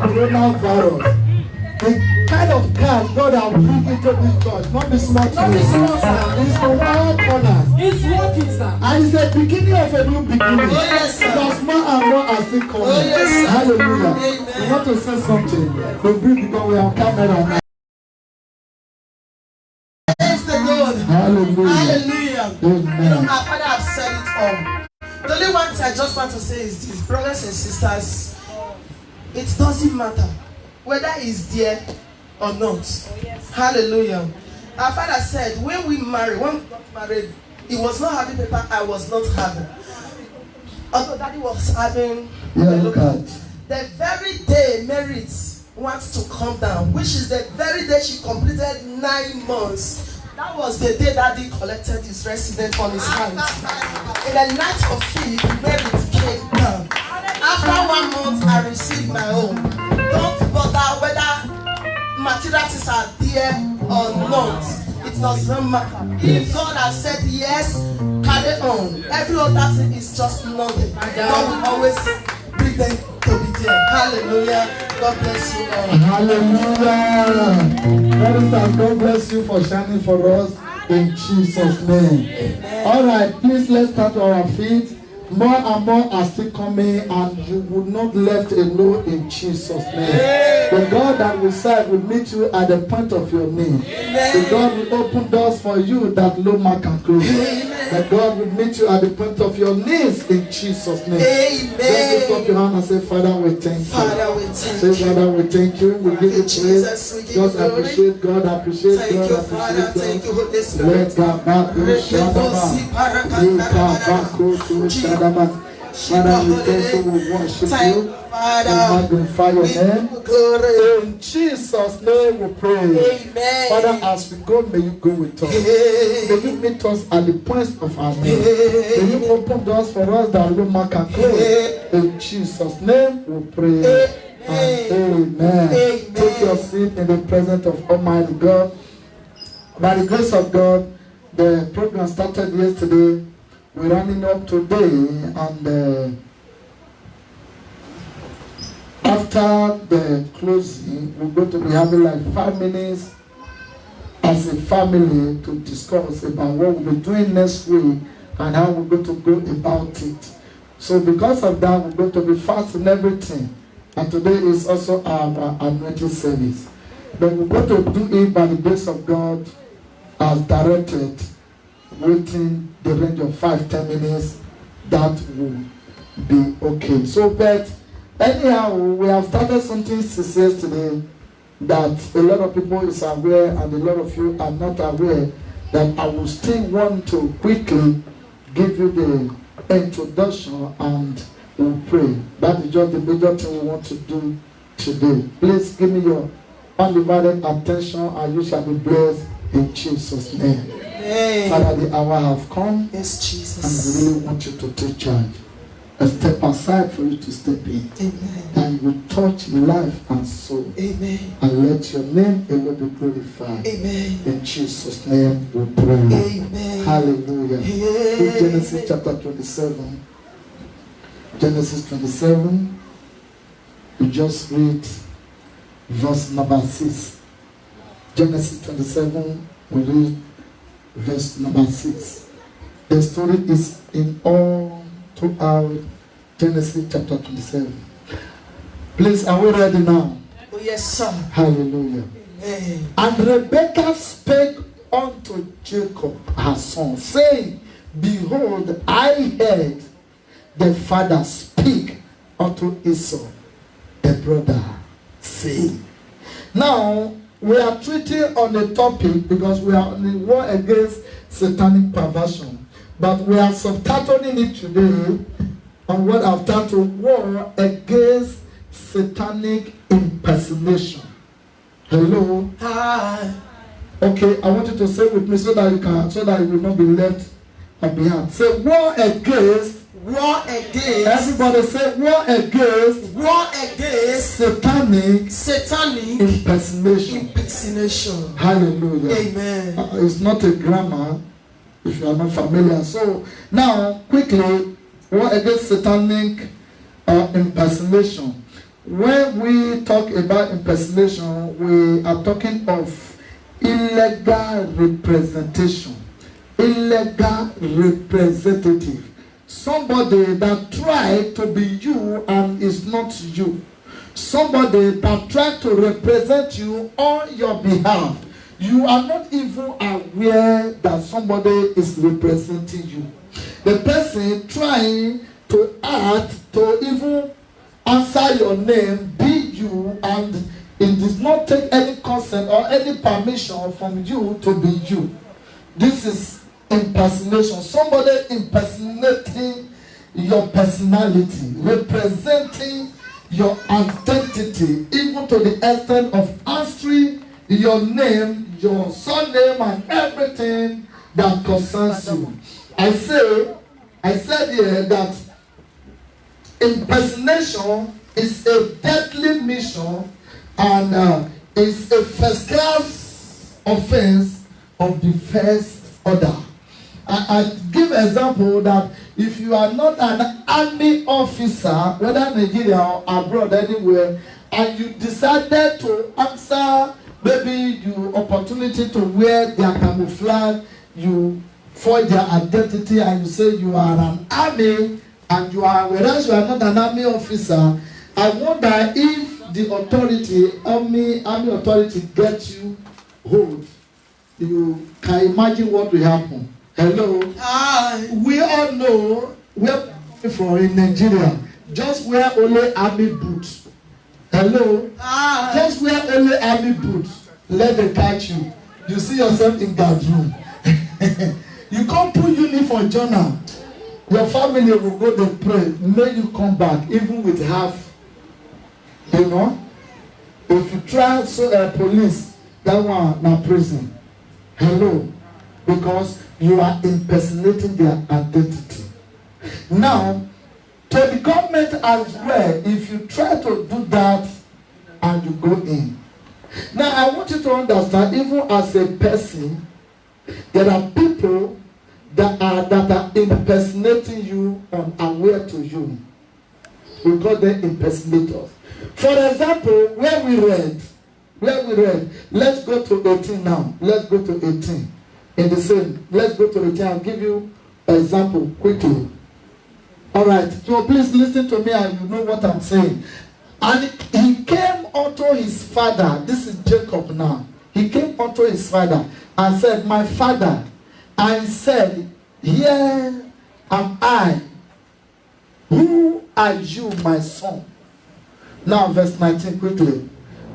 coronavirus. The kind of car God has bring into this church, not the smart Not the small sir. It's for all corners. It's working, sir. And it's the beginning of a new beginning. Oh, yes, sir. Because more and more are still coming. Oh, yes, sir. Hallelujah. Amen. We want to say something. We bring because we are on camera now. Praise the Lord. Hallelujah. Hallelujah. Amen. You know, our Father has said it all. The only one thing I just want to say is this, brothers and sisters, it doesn't matter whether it's there or not. Oh, yes. Hallelujah. Our Father said, when we got married, he was not having paper, I was not having. Although Daddy was having the very day Merit wants to come down, which is the very day she completed 9 months. That was the day Daddy collected his resident on his hands. In the night of Philip, Merit came down. After 1 month, I received my own. Don't bother whether material things are there or not. It does not matter. If God has said yes, carry on. Every other thing is just nothing. God will always bring them to be there. Hallelujah. God bless you all. Hallelujah. Brothers, God bless you for shining for us in Jesus' name. Amen. All right, please let's start on our feet. More and more are still coming, and you will not left alone in Jesus' name. The God that will serve will meet you at the point of your need. The God will open doors for you that no man can close. The God will meet you at the point of your needs in Jesus' name. Amen. Just lift up your hand and say, Father, we thank you. Father, we thank Say, you. Father, we thank you. We give you Jesus, we praise. give you Just glory. appreciate God, appreciate Thank God, you, Father. appreciate Thank you, God. Holy Spirit. Let God back to Shadaba. Father, we thank you, we worship you, we magnify your name. In Jesus' name we pray. Amen. Father, as we go, may you go with us. May you meet us at the point of our need. May you open doors for us that no man can close. In Jesus' name we pray. And amen. Take your seat in the presence of Almighty God. By the grace of God, the program started yesterday. We're running up today, and after the closing, we're going to be having like 5 minutes as a family to discuss about what we'll be doing next week and how we're going to go about it. So because of that, we're going to be fasting everything. And today is also our anointing service. But we're going to do it by the grace of God as directed, waiting the range of 5-10 minutes. That will be okay. So, but anyhow, we have started something since yesterday. that a lot of people is aware and a lot of you are not aware, that I will still want to quickly give you the introduction and we'll pray. That is just the major thing we want to do today. Please give me your undivided attention and you shall be blessed in Jesus' name. Amen. Father, the hour have come. Yes, Jesus. And we really want you to take charge. A step aside for you to step in. Amen. And you touch life and soul. Amen. And let your name alone be glorified. Amen. In Jesus' name we pray. Amen. Hallelujah. Amen. Genesis chapter 27. Genesis 27. We just read verse number 6. Genesis 27. We read verse number 6. The story is in all throughout Genesis chapter 27. Please, are we ready now? Oh, yes, sir. Hallelujah. Amen. And Rebekah spake unto Jacob her son, saying, Behold, I heard the father speak unto Esau, the brother, saying. Now, we are treating on the topic because we are on the war against satanic perversion. But we are subtitling it today on what I've titled War Against Satanic Impersonation. Hello? Hi. Okay, I want you to say with me so that you will not be left behind. Say war against. War against. Everybody say war against. War against. Satanic impersonation. Hallelujah. Amen. It's not a grammar if you are not familiar. So now quickly, war against satanic impersonation. When we talk about impersonation, we are talking of illegal representation, illegal representative. Somebody that tried to be you and is not you. Somebody that tried to represent you on your behalf. You are not even aware that somebody is representing you. The person trying to act to even answer your name, be you, and it does not take any consent or any permission from you to be you. This is impersonation. Somebody impersonating your personality, representing your identity, even to the extent of answering your name, your surname, and everything that concerns you. I said here that impersonation is a deadly mission and is a first-class offense of the first order. I give example that if you are not an army officer, whether Nigeria or abroad anywhere, and you decided to answer maybe your opportunity to wear their camouflage, you forge their identity and you say you are an army, and you are, whereas you are not an army officer, I wonder if the authority, army authority gets you hold. You can imagine what will happen. Hello? Hi. We all know where we're from in Nigeria. Just wear only army boots. Hello? Hi. Just wear only army boots. Let them catch you. You see yourself in guard room. You can't put uniform journal. Your family will go to pray. May you come back even with half. You know? If you try police, that one now prison. Hello? Because you are impersonating their identity. Now, to the government as well, if you try to do that and you go in. Now, I want you to understand, even as a person, there are people that are impersonating you unaware to you. We call them impersonators. For example, where we read, let's go to 18 now. Let's go to 18. In the same, let's go to 18. I'll give you an example quickly. All right, so please listen to me and you know what I'm saying. And he came unto his father. This is Jacob now. He came unto his father and said, my father. And said, here am I. Who are you, my son? Now verse 19 quickly.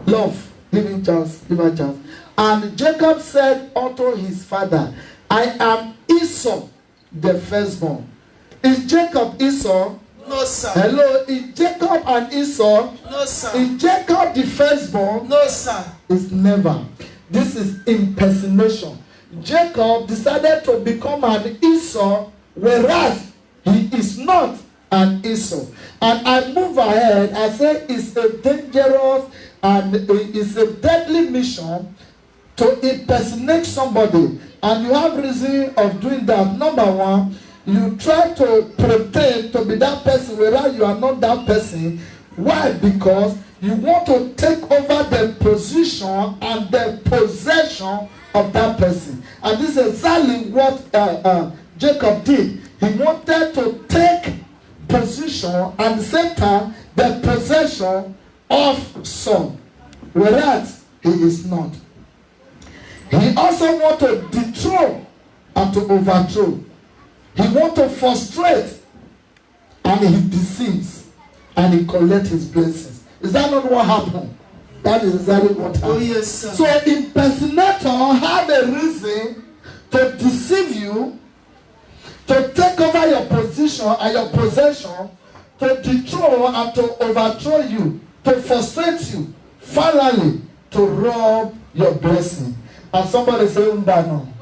Love, Give him chance. Give him chance. And Jacob said unto his father, I am Esau, the firstborn. Is Jacob Esau? No, sir. Hello, is Jacob and Esau? No, sir. Is Jacob the firstborn? No, sir. It's never. This is impersonation. Jacob decided to become an Esau, whereas he is not an Esau. And I move ahead. I say it's a dangerous and it's a deadly mission to impersonate somebody. And you have reason of doing that. Number one, you try to pretend to be that person, whereas you are not that person. Why? Because you want to take over the position and the possession of that person. And this is exactly what Jacob did. He wanted to take position and at the same time the possession of son, whereas he is not. He also want to dethrone and to overthrow. He want to frustrate and he deceives and he collects his blessings. Is that not what happened? That is exactly what happened. Oh, yes, sir. So impersonator have a reason to deceive you, to take over your position and your possession, to dethrone and to overthrow you, to frustrate you, finally to rob your blessing. And somebody say, Umbano.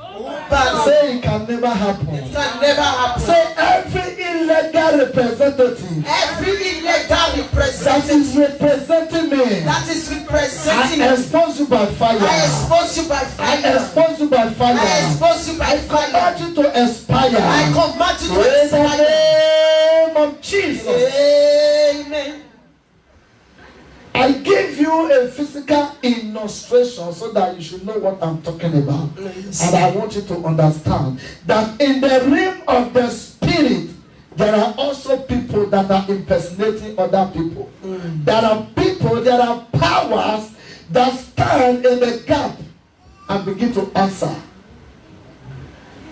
Say it can never happen. It can never happen. Say every illegal representative. Every illegal That representative is representing me. that is representing I me. expose you by fire. I expose you by I fire. expose you by fire. I expose you by I command fire. you to expire. I command you to In the expire. name of Jesus. Amen. I give you a physical illustration so that you should know what I'm talking about. Yes. And I want you to understand that in the realm of the spirit, there are also people that are impersonating other people. There are people, there are powers that stand in the gap and begin to answer.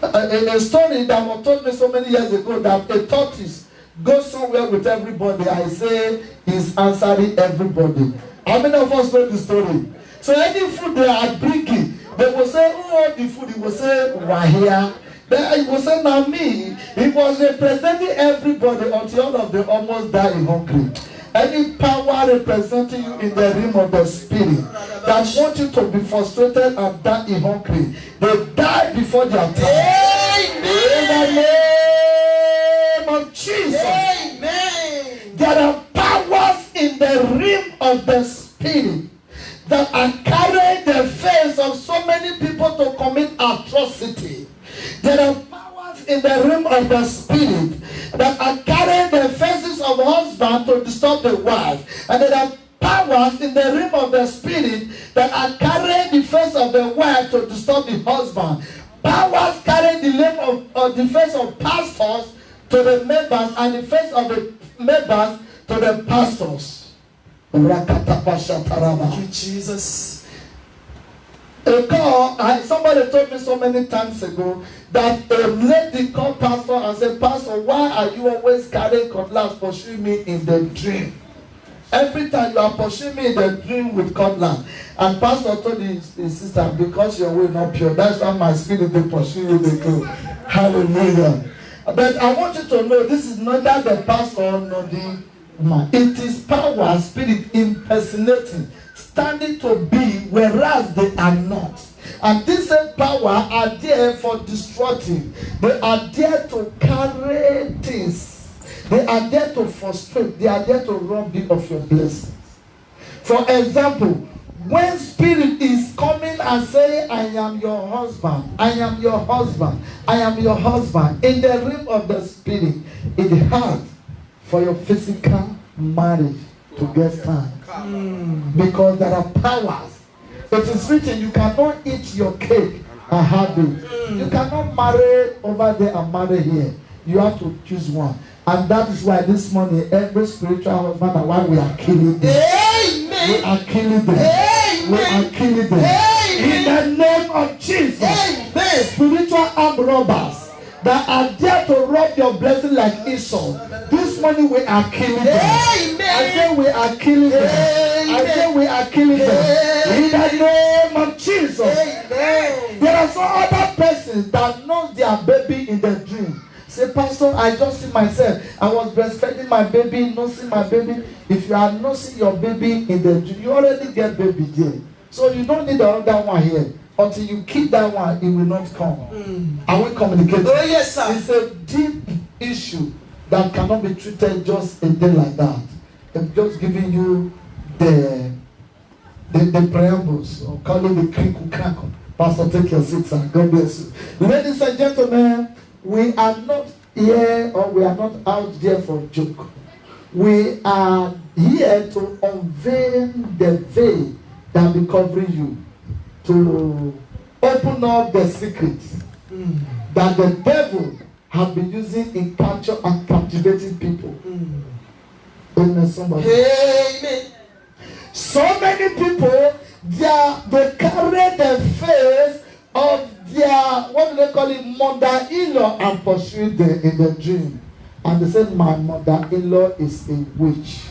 In a story that was told me so many years ago, that a tortoise goes somewhere with everybody. I say he's answering everybody. How many of us know the story? So any food they are bringing, they will say, who want the food? He will say, Wahia. Then he will say, now me. He was representing everybody until all of them almost die hungry. Any power representing you in the realm of the spirit that want you to be frustrated and die hungry, they die before their time. Amen. In the name of Jesus. Amen. There are powers in the realm of the spirit that are carrying the face of so many people to commit atrocity. There are powers in the realm of the spirit that are carrying the faces of husband to disturb the wife. And there are powers in the realm of the spirit that are carrying the face of the wife to disturb the husband. Powers carrying the name of the face of pastors to the members and the face of the members to the pastors. Thank you, Jesus. Somebody told me so many times ago that a lady called pastor and said, Pastor, why are you always carrying cutlass pursuing me in the dream? Every time you are pursuing me in the dream with cutlass. And pastor told his sister, because your way not pure, that's why my spirit they pursue you, they go. Hallelujah. But I want you to know this is neither the pastor nor the man. It is power, spirit impersonating, standing to be, whereas they are not. And this power are there for destructive. They are there to carry things. They are there to frustrate. They are there to rob you of your blessings. For example, when spirit is coming and saying, I am your husband, I am your husband, I am your husband, in the realm of the spirit, it is hard for your physical marriage to get started. Because there are powers. It is written, you cannot eat your cake and have it. You cannot marry over there and marry here. You have to choose one. And that is why this morning, every spiritual husband and wife, we are killing them. Amen. We are killing them. Amen. We are killing them. Amen. In the name of Jesus. Amen. Spiritual armed robbers that are there to rob your blessing like Esau, this morning we are killing them. Amen. I say we are killing them. I say we are killing them. In the name of Jesus. Amen. There are some other persons that know their baby in their dream. Say, Pastor, I just see myself. I was breastfeeding my baby, nursing my baby. If you are nursing your baby in the dream, you already get baby there. So you don't need the other one here. Until you keep that one, it will not come. Are we communicating? Oh, yes, sir. It's a deep issue that cannot be treated just a day like that. I'm just giving you the preambles, or call it the crinkle crackle. Pastor, take your seat, sir. God bless you. Ladies and gentlemen, we are not here, or we are not out there for a joke. We are here to unveil the veil that be covering you, to open up the secrets that the devil has been using in capture and captivating people. Amen. Somebody. Amen. So many people, they carry the face of their, what do they call it, mother-in-law, and pursue them in the dream. And they said, my mother-in-law is a witch.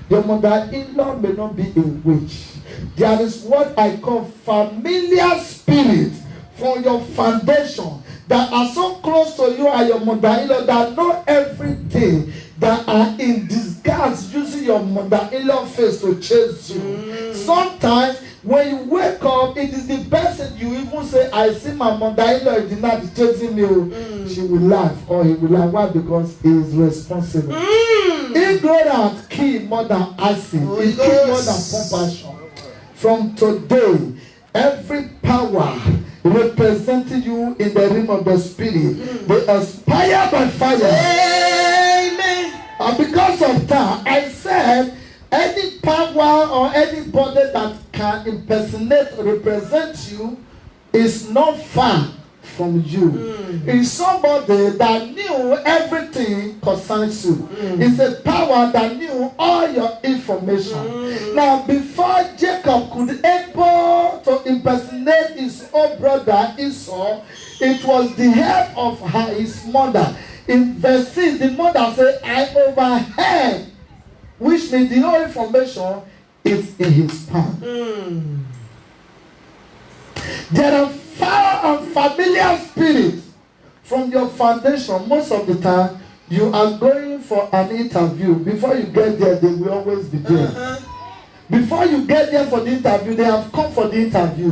Your mother-in-law may not be a witch. There is what I call familiar spirits for your foundation that are so close to you and your mother-in-law that know everything, that are in disguise using your mother-in-law face to chase you. Sometimes when you wake up, it is the person you even say, I see my mother-in-law in the night chasing me. She will laugh, or he will laugh. Why? Because he is responsible. Ignorant kill more than acid. It kill more than compassion. From today, every power representing you in the realm of the spirit, they aspire by fire. Amen. And because of that, I said, any power or anybody that can impersonate or represent you is not far from you. It's somebody that knew everything concerns you. It's a power that knew all your information. Now, before Jacob could able to impersonate his own brother Esau, it was the help of his mother. In verse 6, the mother said, I overheard, which means the whole information is in his palm. There are foul and familiar spirits from your foundation. Most of the time, you are going for an interview. Before you get there, they will always be there. Before you get there for the interview, they have come for the interview.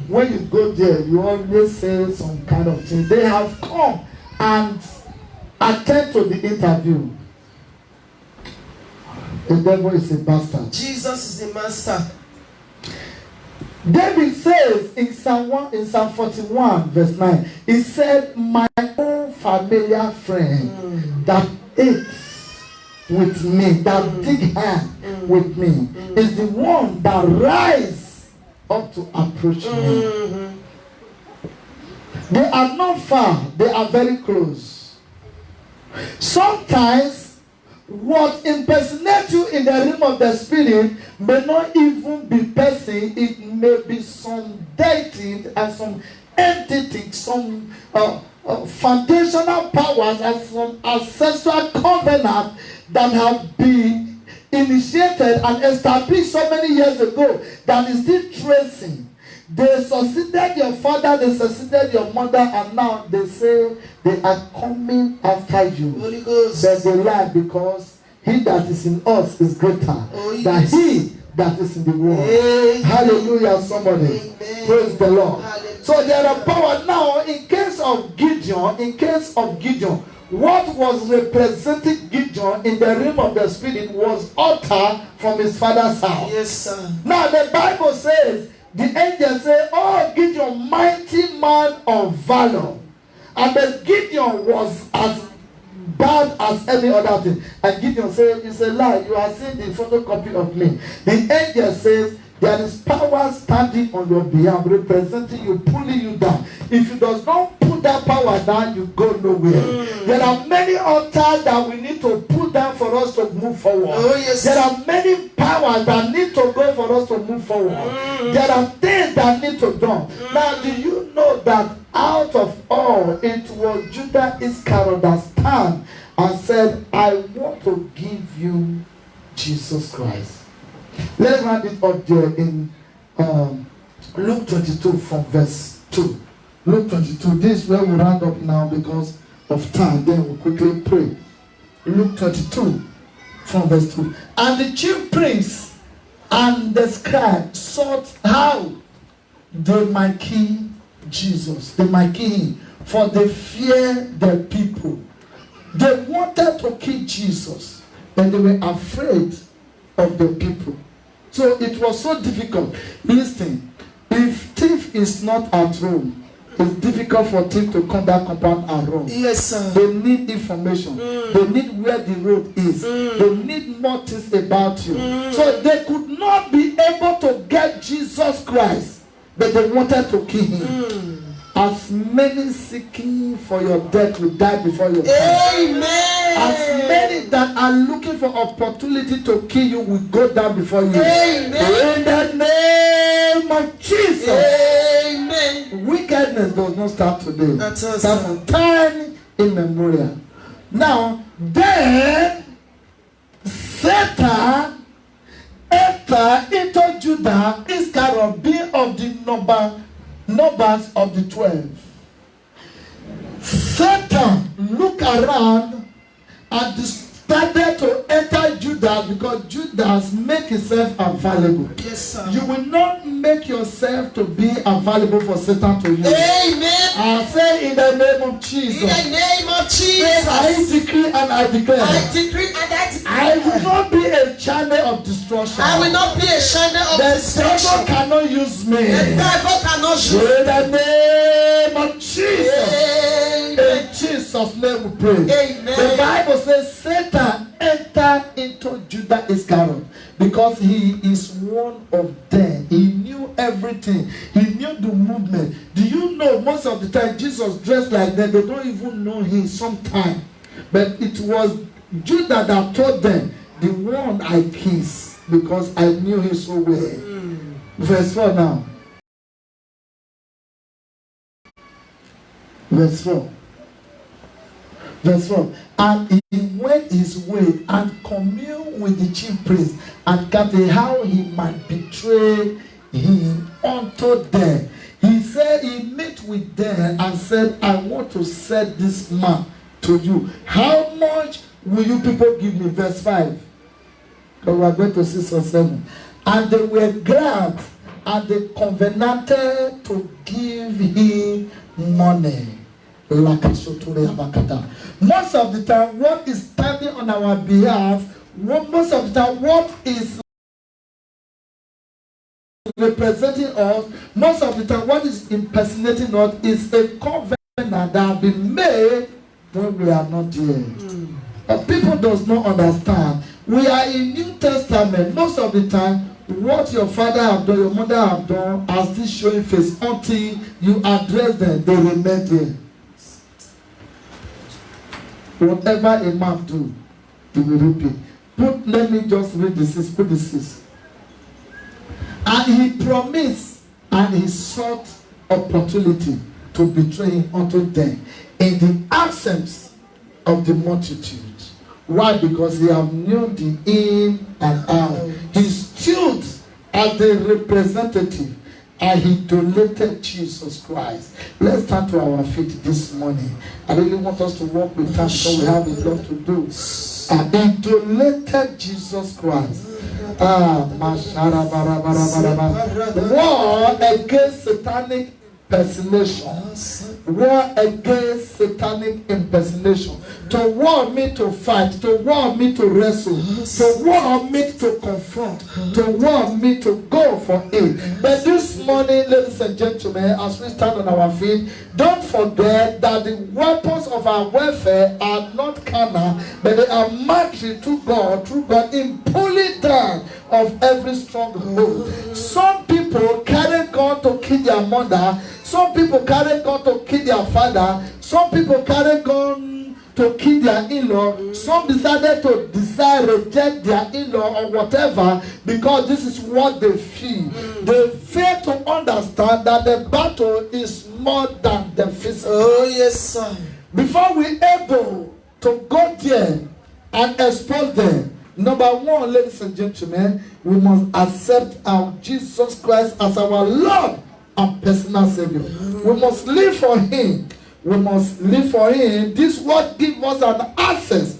When you go there, you always say some kind of thing. They have come and attend to the interview. The devil is a bastard. Jesus is the master. David says in Psalm 41 verse 9, he said, my own familiar friend that eats with me, that dig hand with me, is the one that rise up to approach me. They are not far, they are very close. Sometimes what impersonates you in the realm of the spirit may not even be person. It may be some deity and some entity, some foundational powers and some ancestral covenant that have been initiated and established so many years ago that is still tracing. They succeeded your father, they succeeded your mother, and now they say they are coming after you. Holy Ghost. But they lie, because he that is in us is greater than he that is in the world. Amen. Hallelujah, somebody. Amen. Praise the Lord. Hallelujah. So there are power now. In case of Gideon, what was representing Gideon in the realm of the spirit was altar from his father's house. Yes, sir. Now the Bible says, the angel said, oh, Gideon, mighty man of valor. And the Gideon was as bad as any other thing. And Gideon said, it's a lie. You are seeing the photocopy of me. The angel says, there is power standing on your behalf, representing you, pulling you down. If you does not put that power down, you go nowhere. There are many altars that we need to put down for us to move forward. Oh, yes. There are many powers that need to go for us to move forward. There are things that need to be done. Now, do you know that out of all, it was Judas Iscariot that stand and said, I want to give you Jesus Christ. Let's round it up there in Luke 22 from verse 2. Luke 22. This is where we round up now because of time. Then we'll quickly pray. Luke 22 from verse 2. And the chief prince and the scribe sought how they might kill Jesus. They might kill him, for they fear the people. They wanted to kill Jesus, and they were afraid of the people. So it was so difficult. Listen, if thief is not at home, it's difficult for thief to come back compound and run. Yes, sir. They need information. They need where the road is. They need more things about you. So they could not be able to get Jesus Christ, but they wanted to kill him. As many seeking for your death will die before your time. Amen. As many that are looking for opportunity to kill you will go down before you. Amen. In the name of Jesus. Amen. Wickedness does not start today. That's awesome. Start from time immemorial. Now, then Satan entered into Judas Iscariot, being of the numbers of the 12. Satan looked around and started to enter Judas because Judas make himself available. Yes, sir. You will not make yourself to be available for Satan to use. Amen. I say in the name of Jesus. In the name of Say, Jesus. I decree and I declare. I decree and I declare. I will not be a channel of destruction. I will not be a channel of The devil destruction. cannot use me. The devil cannot use. In the name of Jesus. Amen. In Jesus' name we pray. Amen. The Bible says Satan entered into Judas Iscariot because he is one of them. He knew everything. He knew the movement. Do you know most of the time Jesus dressed like that? They don't even know him sometimes. But it was Judas that told them, the one I kiss, because I knew him so well. Verse 4 now. Verse 4. Verse 4. And he went his way and communed with the chief priest and captain how he might betray him unto them. He said he met with them and said, I want to set this man to you. How much will you people give me? Verse 5. Because we are going to 6 or 7. And they were glad and they covenanted to give him money. Most of the time, what is standing on our behalf, most of the time, what is representing us, most of the time, what is impersonating us is a covenant that has been made when we are not here. But people does not understand. We are in New Testament. Most of the time, what your father have done, your mother have done, as this showing face until you address them, they remain there. Whatever a man do, he will repeat. Let me just read the 6. Put the 6. And he promised and he sought opportunity to betray him unto them in the absence of the multitude. Why? Because he have known the in and out. He stood as the representative and he donated Jesus Christ. Let's turn to our feet this morning. I really want us to walk with time because we have a lot to do. And he donated Jesus Christ. War against satanic impersonation. War against satanic impersonation. To war me to fight, to war me to wrestle, to war me to confront, to war me to go for it. But this morning, ladies and gentlemen, as we stand on our feet, don't forget that the weapons of our warfare are not carnal, but they are mighty through God in pulling down of every stronghold. Some people carry God to kill their mother. Some people carry God to kill their father. Some people carry God to kill their in-law. Some decided to reject their in-law or whatever because this is what they feel. They fail to understand that the battle is more than the physical. Oh, yes, sir. Before we able to go there and expose them, number one, ladies and gentlemen, we must accept our Jesus Christ as our Lord and personal Savior. We must live for Him. We must live for Him. This word gives us an access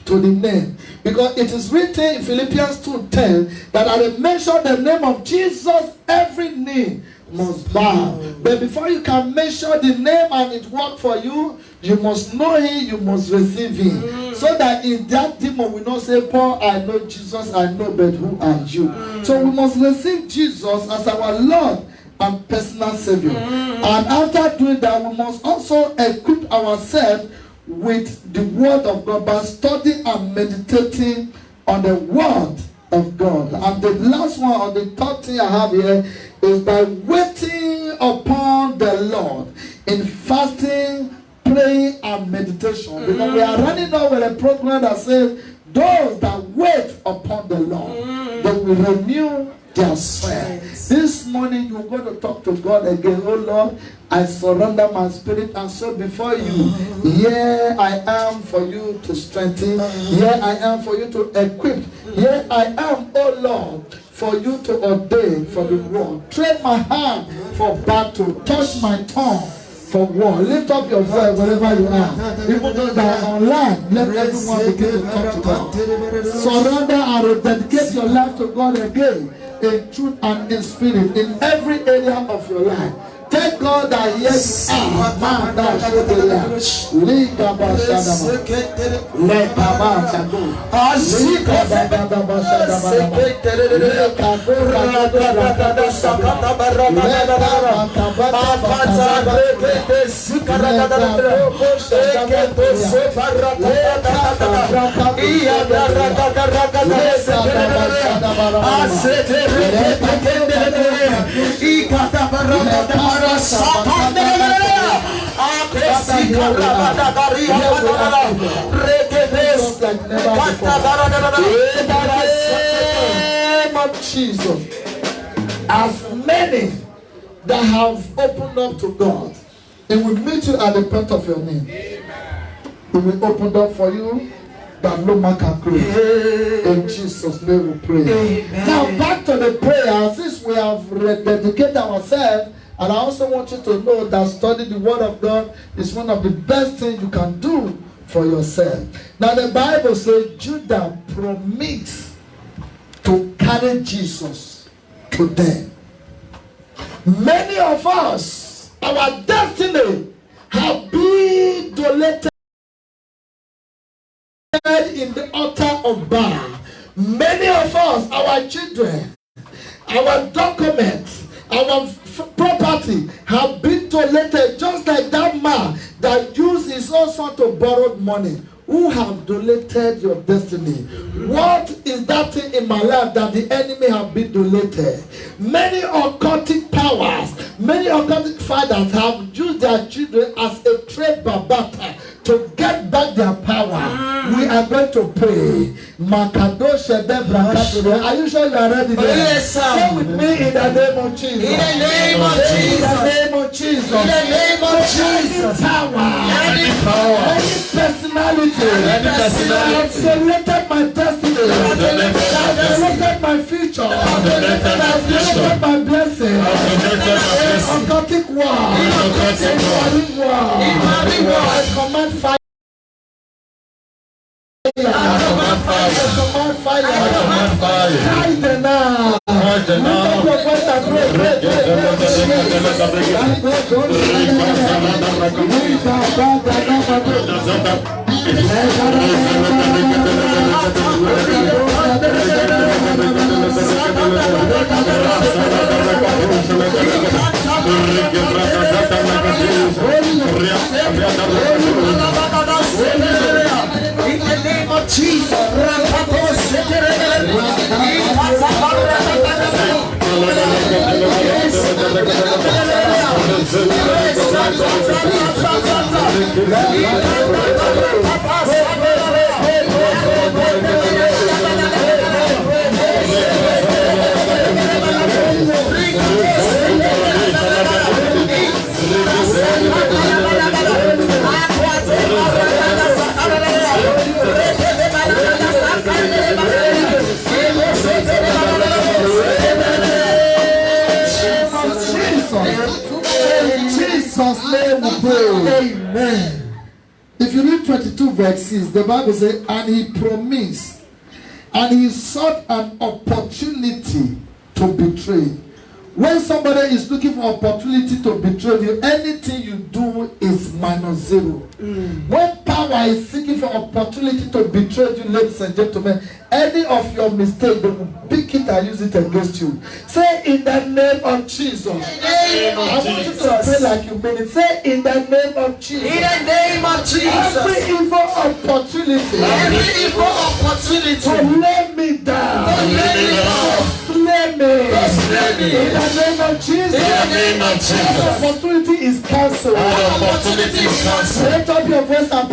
to the name. Because it is written in Philippians 2:10 that at the mention of the name of Jesus, every knee must bow. But before you can mention the name and it work for you, you must know Him, you must receive Him. So that in that demon will not say, Paul, I know Jesus, I know, but who are you? So we must receive Jesus as our Lord and personal Savior. And after doing that, we must also equip ourselves with the Word of God by studying and meditating on the Word of God. And the last one, or the third thing I have here, is by waiting upon the Lord in fasting, praying, and meditation. Because we are running on with a program that says, those that wait upon the Lord, they will renew their strength. This morning you're going to talk to God again. Oh Lord, I surrender my spirit and soul before you. Here I am for you to strengthen. Here I am for you to equip. Here I am, oh Lord, for you to ordain for the word. Train my hand for battle. Touch my tongue for war. Lift up your voice wherever you are. Even though they are online, let everyone begin to talk to God. Surrender and dedicate your life to God again, in truth and in spirit, in every area of your life. Thank God that yes, man, that should be there. Liga Bashadama. Leka Bashago. Liga Bashadama Jesus, as many that have opened up to God, He will meet you at the point of your need. He will open up for you that no man can close. In Jesus' name we pray. Amen. Now back to the prayer. Since we have rededicated ourselves, and I also want you to know that studying the Word of God is one of the best things you can do for yourself. Now the Bible says Judah promised to carry Jesus to them. Many of us, our destiny have been donated in the altar of Baal. Many of us, our children, our documents, our property have been donated, just like that man that used his own son to borrow money. Who have donated your destiny? What is that thing in my life that the enemy have been donated? Many occultic powers, many occultic fathers have used their children as a trade barter to get back their power. We are going to pray. Are you sure you are ready? Yes, sir. Say with me in the name of Jesus. In the name of Jesus. In the name of Jesus. In the name of Jesus. Any power. Any personality. Any personality. That donated my destiny. That donated my future. That donated my blessing. Occultic war. In war. I command fire. I command fire. I command fire. Hide them now. Hide them now. In the name of Jesus, Jesus' name we pray. Amen. If you read 22 verses, the Bible says, and he promised, and he sought an opportunity to betray. When somebody is looking for opportunity to betray you, anything you do is minus zero. When power is seeking for opportunity to betray you, ladies and gentlemen, any of your mistakes, they will pick it and use it against you. Say, in the name of Jesus. I want you to pray like you mean it. Say, in the name of Jesus. In the name of Jesus. Every evil opportunity. Every evil opportunity. To lay me down. To lay me down. Slay me. Slay me. In the name of Jesus. In the name of Jesus. Opportunity is cancelled. Opportunity is cancelled. Lift up your voice and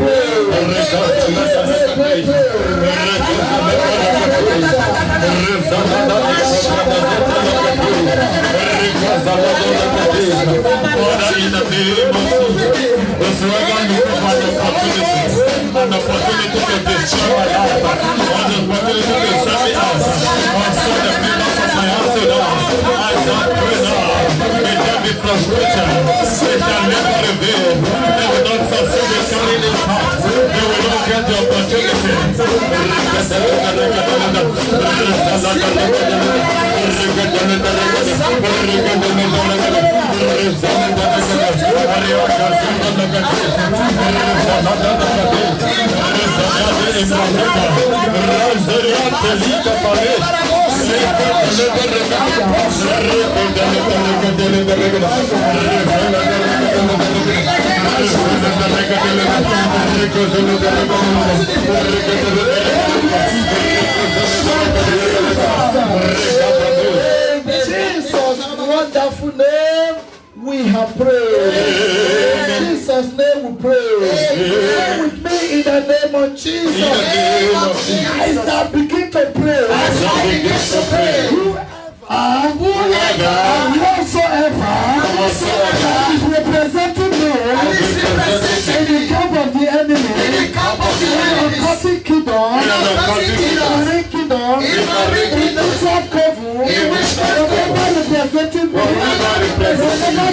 an opportunity to destroy my life, an opportunity to set me out, set the members of my household I shall pray now. May there be frustration. They shall never reveal. They will not succeed in carrying it out. They will not get the opportunity. Jesus' wonderful name, we have prayed. In Jesus' name we pray. Say with me in the name of Jesus. As I begin to pray, whoever and whatsoever is representing me in the camp of the enemy, in the occultic kingdom, in the marine kingdom, in the sword cover, whoever representing me, whoever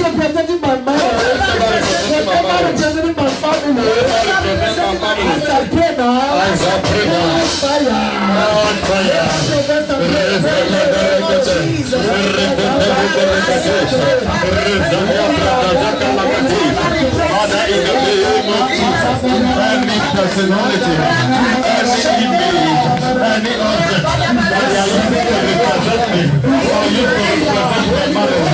representing my marriage, whoever representing my family, as I pray now, fire. Jesus. Father, in the name of Jesus, any personality, any image, any object that they are using to represent me, or used to represent my marriage,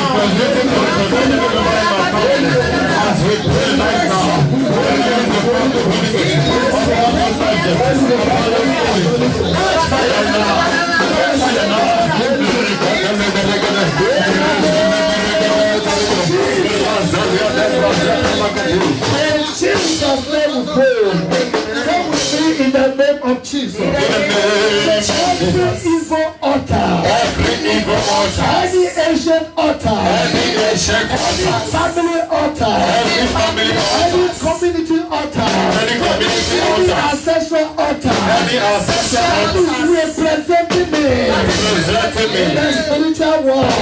or used to represent my family, as we pray right now, we release the possibility of all those objects, of all those things. Fire now, fire now. In Jesus' name we pray. Say with me in the name of Jesus. Every evil altar, any ancient altar, family altar, any community altar, any ancestral altar, representing me in the spiritual world.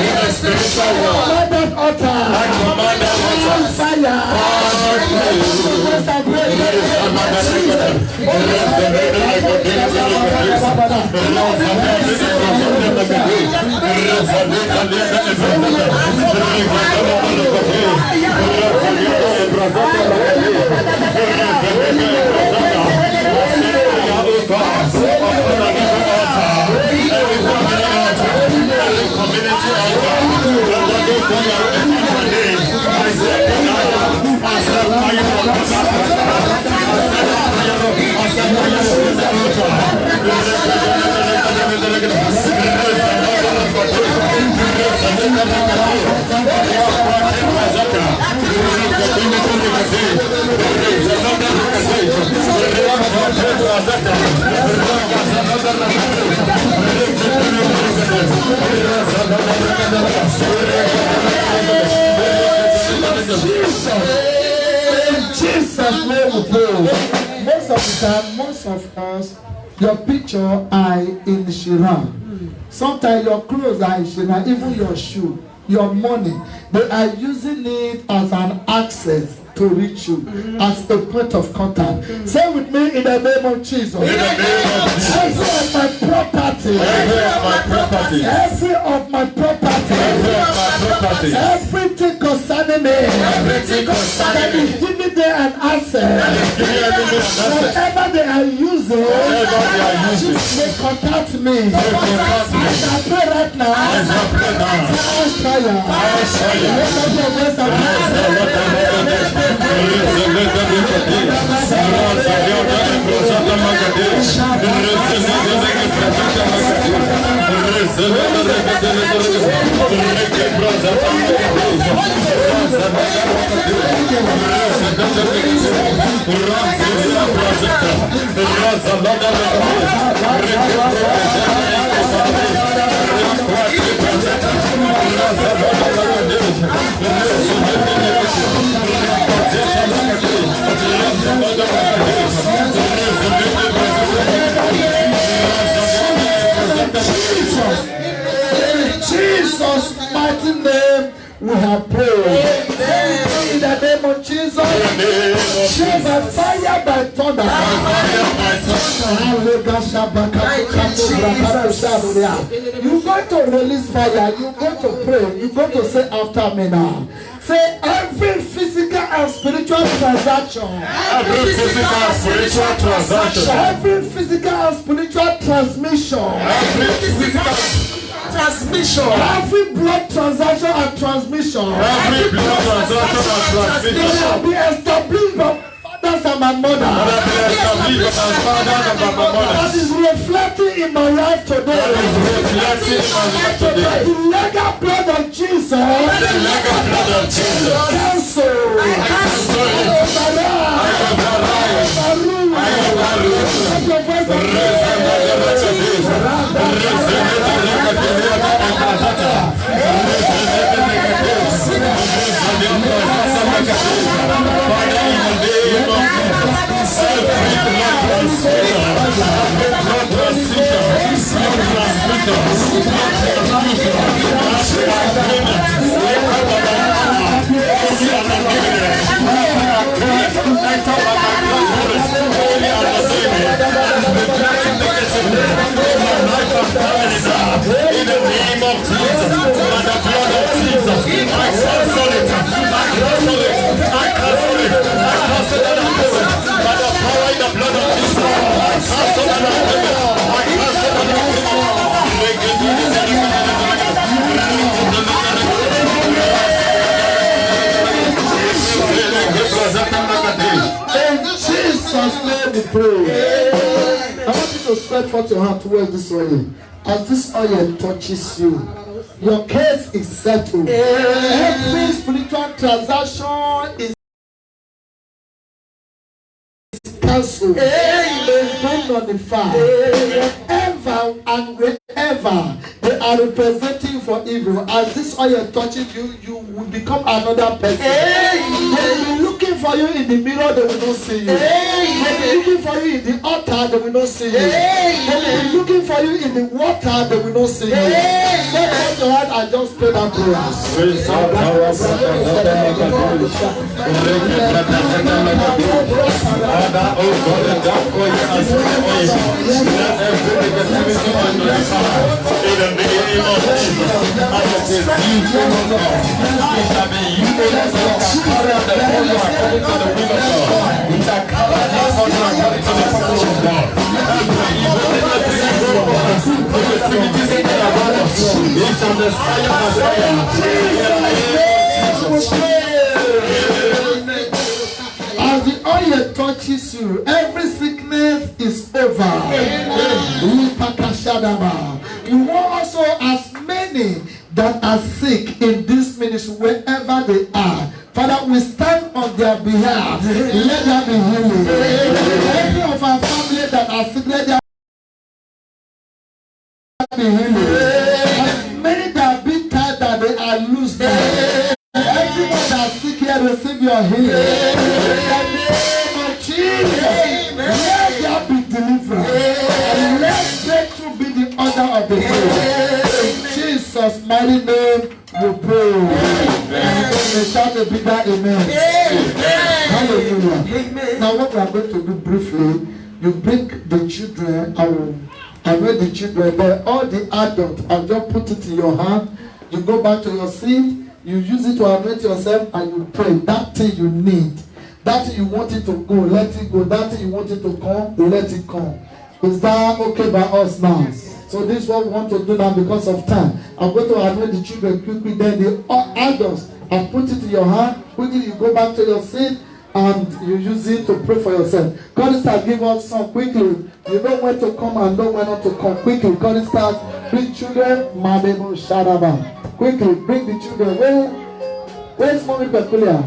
Command that altar, Jesus' name we pray. Most of the time, most of us, your picture are in Shiran. Sometimes your clothes are in Shiran, even your shoe, your money. They are using it as an access to reach you, as a point of contact. Say with me in the name of Jesus. In the name of Jesus. Every of my property. Every of my property. Every of my property. Every of my property. Everything concerning me. Everything concerning me. Give me there an access. Whatever they are using, they contact me. As I pray right now, I fire. Lift up your voice and pray. Jesus' mighty name we have prayed. In the name of Jesus, show by fire, by thunder. You're going to release fire. You're going to pray. You're going to say after me now. Say every physical and spiritual transaction. Every physical and spiritual transaction. Every physical and spiritual transmission. Every physical transmission. Every blood transaction and transmission. Every blood transaction and transmission. They shall be established by fathers and my mother. That is reflecting in my life today. The legal blood of Jesus. Cancel. In the name of Jesus, by the blood of Jesus, I cancel it, I cancel it, I cancel it, I cancel that agreement. By the power in the blood of Jesus, I cancel that agreement, I cancel that In Jesus' name we pray. I want you to spread forth your hand towards this oil. As this oil touches you, your case is settled. Every spiritual transaction is cancelled. It's on the fire. Wherever and wherever they are representing for evil, as this oil touches you, you will become another person. They will be looking for you in the mirror, they will not see you. They will be looking for you in the altar, they will not see you. They will be looking for you in the water, they will not see you. Let out your heart and just pray that prayer. in the name of Jesus, as it is used in the Lord, it shall be used to carry out the volume according to the will of God. It shall carry out the volume according to the purpose of God. Every evil activities in the world of God, it shall destroy by fire. As the oil touches you, every sickness is over. You want also as many that are sick in this ministry, wherever they are, Father, we stand on their behalf. Let there be healing. Every of our family that are sick, let there be healing. As many that are big tired that they are loose now. Everyone that is sick here, receive your healing. In the name of Jesus, let there be deliverance. And let breakthrough be the order of the day. In Jesus' mighty name, we pray. And we shout a bigger amen. Hallelujah. Amen. Now what we are going to do briefly, you bring the children, I know the children there, all the adults, I'll just put it in your hand. You go back to your seat, you use it to anoint yourself, and you pray. That thing you need, that thing you want it to go, let it go. That thing you want it to come, let it come. Is that okay by us now? So this is what we want to do now because of time. I'm going to anoint the children quickly, then the adults, I put it in your hand. Quickly you go back to your seat and you use it to pray for yourself. God starts give us some quickly. You know when to come and know when not to come. Quickly, God starts bring children, Madebo Shadaba. Quickly, bring the children. Where's Mommy Peculiar?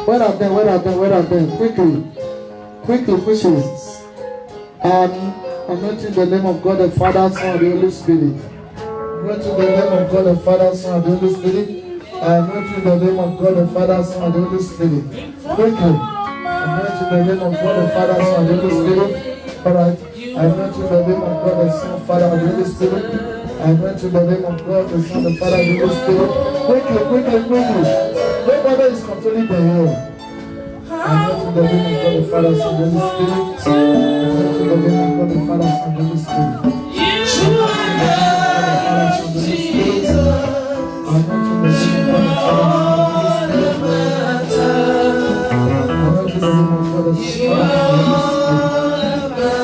Where are they? Quickly. Anointing the name of God the Father, Son, and the Holy Spirit. Anointing the name of God the Father, Son, and the Holy Spirit. Anointing the name of God the Father, Son, and the Holy Spirit. Quickly. Anointing the name of God the Father, Son, and the Holy Spirit. Alright. Anointing the name of God the Son, Father, and the Holy Spirit. Anointing the name of God the Son, the Father, and the Holy Spirit. Quickly. Nobody is controlling the air. Anointing the name of God the Father, Son, and the Holy Spirit. Anointing the name of God the Father, Son, and the Holy Spirit. You are God, Jesus. Anointing the name of God the Father, Son, and the Holy Spirit. Anointing the name of God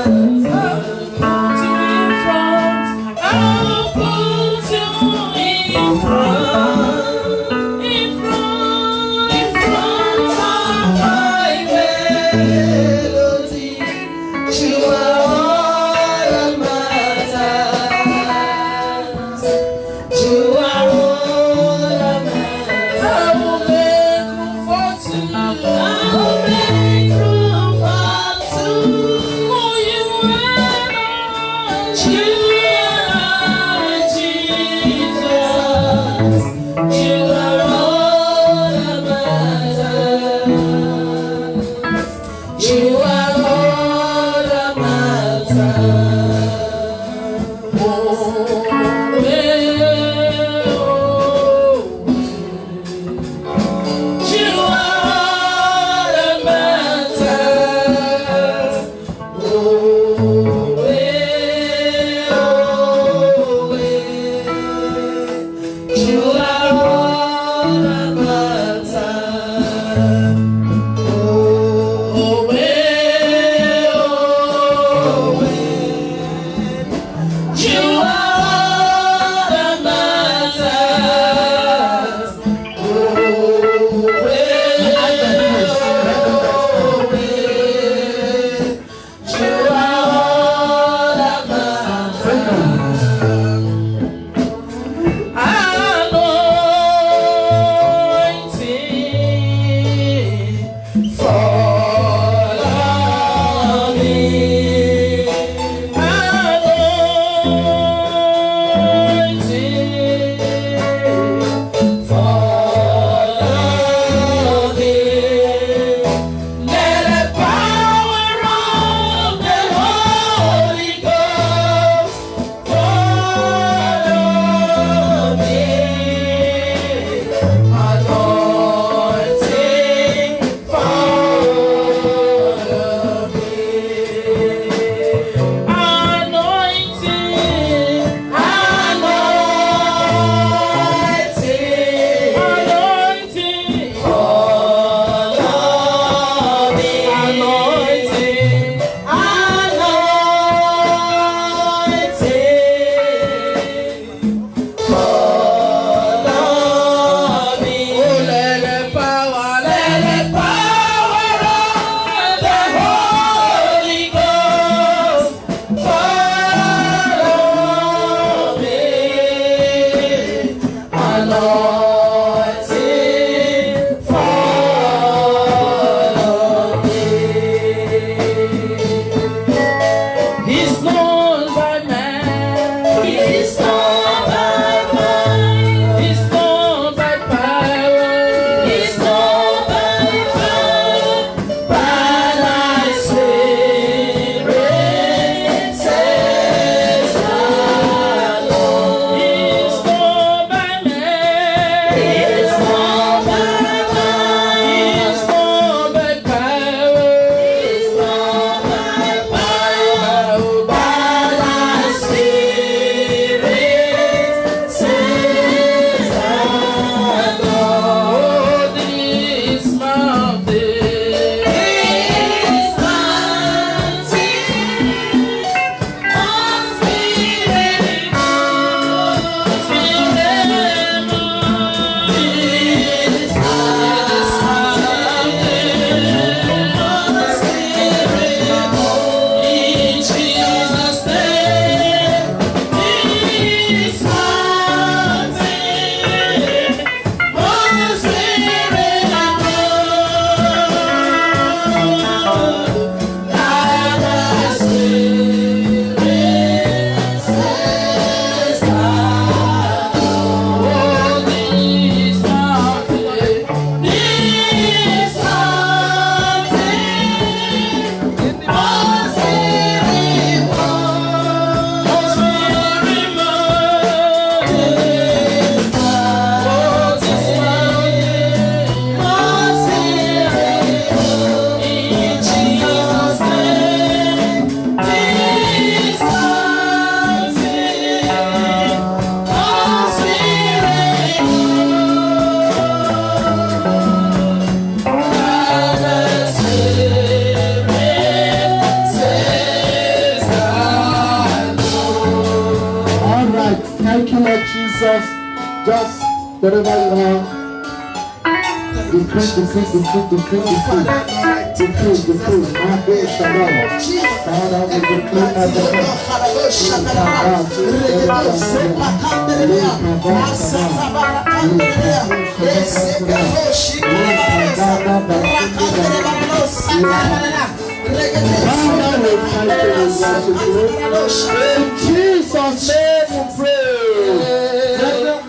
the Father, Son, and the Holy Spirit. Just wherever you are, decree. Father, we declare as a in Jesus' name we pray.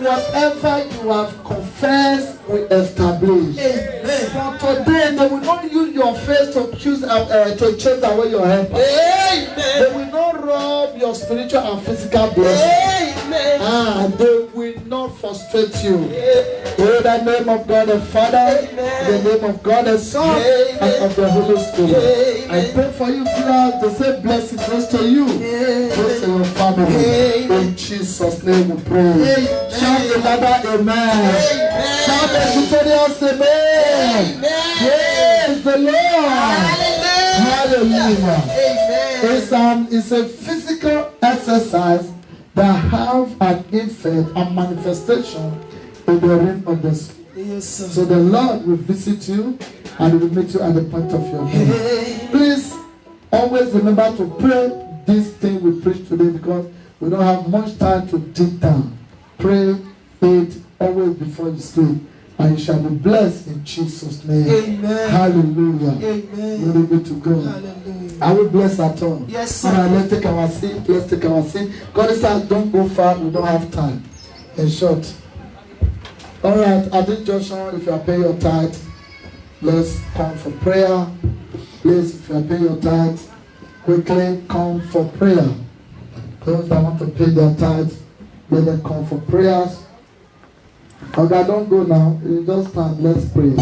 Whatever you have confessed, we establish. For today, they will not use your face to chase away your help. They will not rob your spiritual and physical blessings. They will not frustrate you. In the name of God the Father, in the name of God the Son, and of the Holy Spirit. I pray for you, God, to say blessing goes to you, goes to your family. In Jesus' name we pray. Shout the ladder, amen. Shout the victorious, amen. Praise the Lord. Hallelujah. It's a physical exercise that have an effect and manifestation in the realm of the spirit. Yes, so the Lord will visit you and will meet you at the point of your need. Please always remember to pray this thing we preach today, because we don't have much time to dig down. Pray it always before you sleep, and you shall be blessed in Jesus' name. Amen. Hallelujah. Amen. Glory be to God. Hallelujah. I will bless at all. Yes, sir. All right, let's take our seat. Let's take our seat. God is saying, don't go far. We don't have time. In short. All right, at this junction, if you are paying your tithe, let's come for prayer. Please, if you are paying your tithe, quickly come for prayer. Those that want to pay their tithe, let them come for prayers. Okay, don't go now. You just stand. Let's pray.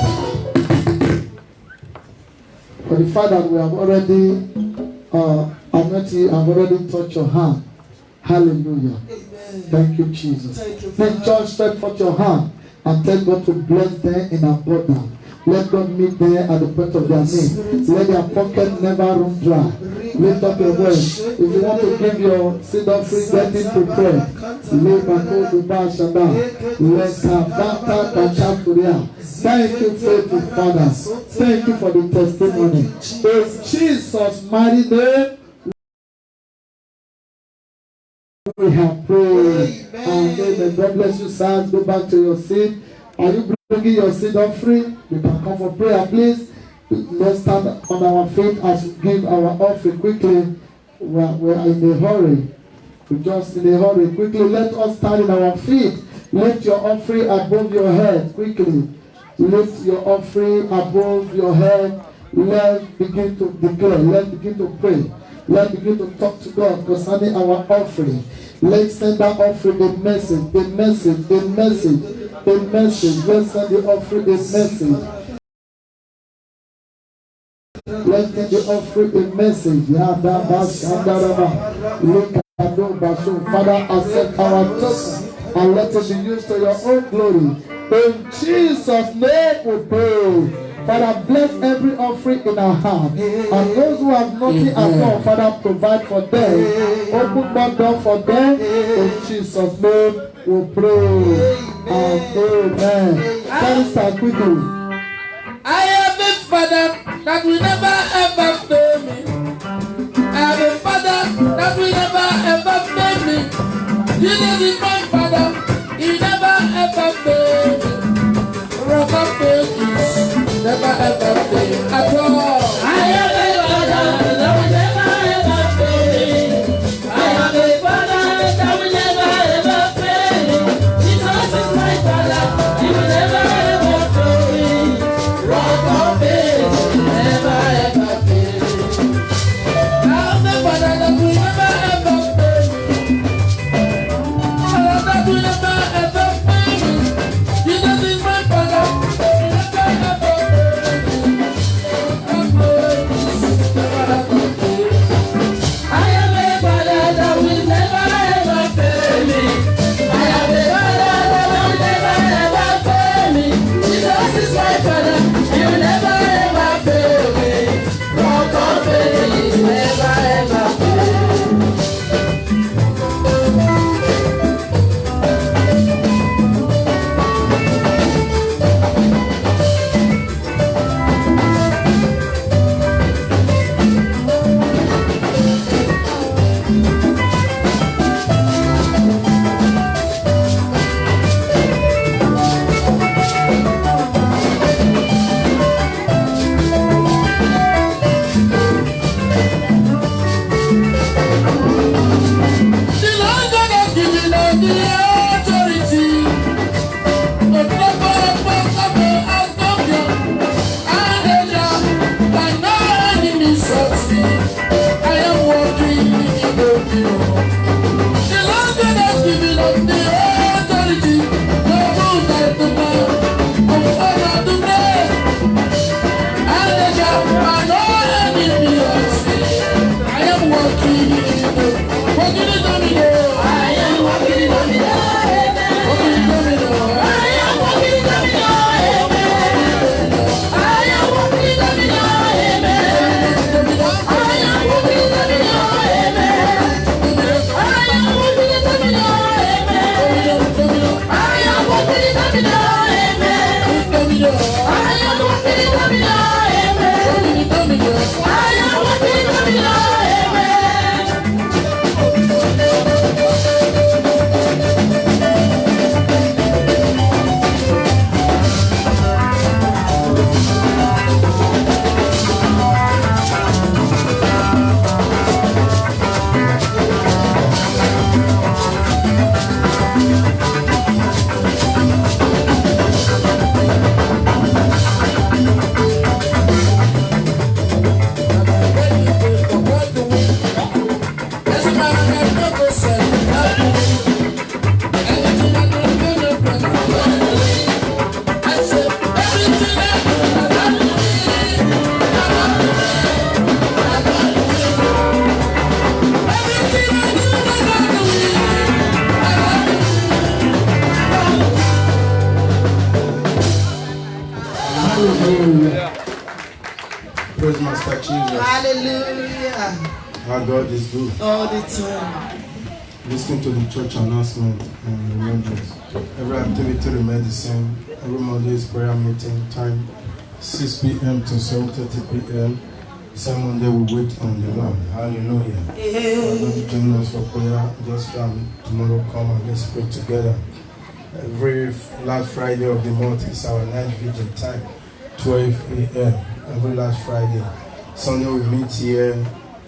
For the fact that we have already anointed you, I've already touched your hand. Hallelujah. Amen. Thank you, Jesus. Then church, stretch forth your hand and tell God to bless them in abundance. Let God meet them at the point of their need. Let their pocket never run dry. Lift up your voice. If you want to give your seed offering, get it prepared. Thank you, faithful Father. Thank you for the testimony. In Jesus' mighty name, we have prayed. Amen. God bless you, sir. Go back to your seat. Are you bringing your seed offering? You can come for prayer, please. Let's stand on our feet as we give our offering quickly. We're in a hurry. We're just in a hurry. Quickly, let us stand in our feet. Lift your offering above your head. Quickly. Lift your offering above your head. Let's begin to declare. Let's begin to pray. Let's begin to talk to God concerning our offering. Let's send that offering a message. A message. A message. A message. Let's send the offering a message. Let's send the offering a message. Father, accept our token and let it be used to your own glory. In Jesus' name we pray. Father, bless every offering in our hand. And those who have nothing at all, Father, provide for them. Open that door for them. In Jesus' name we pray. Amen. Can you start quickly? I have a Father that will never ever fail me. I have a Father that will never ever fail me. Jesus is my Father, He never ever fail me. Rock of faith, never ever fail at all. I have a Father that will never ever fail me. I have a Father that will never ever fail me. Jesus is my Father, He will never ever fail me. Rock of faith, never ever fail. I have a Father that will never ever fail me. Father that will never ever fail me. Jesus is my Father, He never ever fail me. I have a Father that will never ever fail me. I have a Father that will never ever fail me. Jesus is my Father, He will never ever fail me. Rock of Ages, never ever fail. I Praise Master Jesus. Hallelujah. Our God is good. All the time. Listen to the church announcement and remembrance. Every activity remains the same. Every Monday is prayer meeting time, 6 p.m. to 7:30 p.m. Same Monday we wait on the Lord. Hallelujah. Father, join us for prayer. Just tomorrow come and let's pray together. Every last Friday of the month is our night vigil time, 12 a.m. Every last Friday. Sunday we meet here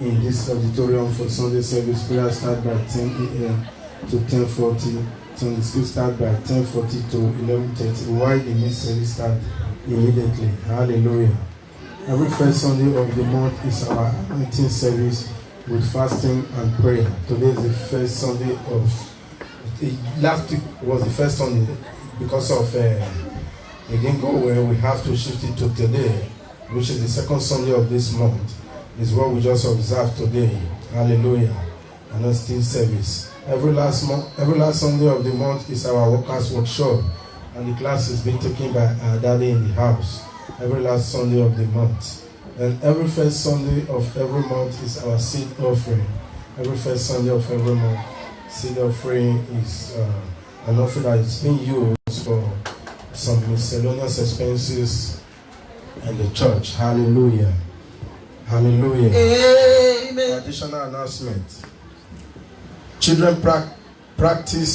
in this auditorium for Sunday service. Prayer start by 10 a.m. to 10:40. Sunday school start by 10:40 to 11:30. Why the main service start immediately? Hallelujah. Every first Sunday of the month is our anointing service with fasting and prayer. Today is the first Sunday of last week was the first Sunday because of it didn't go well. We have to shift it to today, which is the second Sunday of this month. Is what we just observed today. Hallelujah. Anointing service. Every last Sunday of the month is our workers' workshop, and the class is being taken by our daddy in the house. Every last Sunday of the month. And every first Sunday of every month is our seed offering. Every first Sunday of every month, seed offering is an offering that is being used for some miscellaneous expenses in the church. Hallelujah. Hallelujah. Amen. Additional announcement. Children practice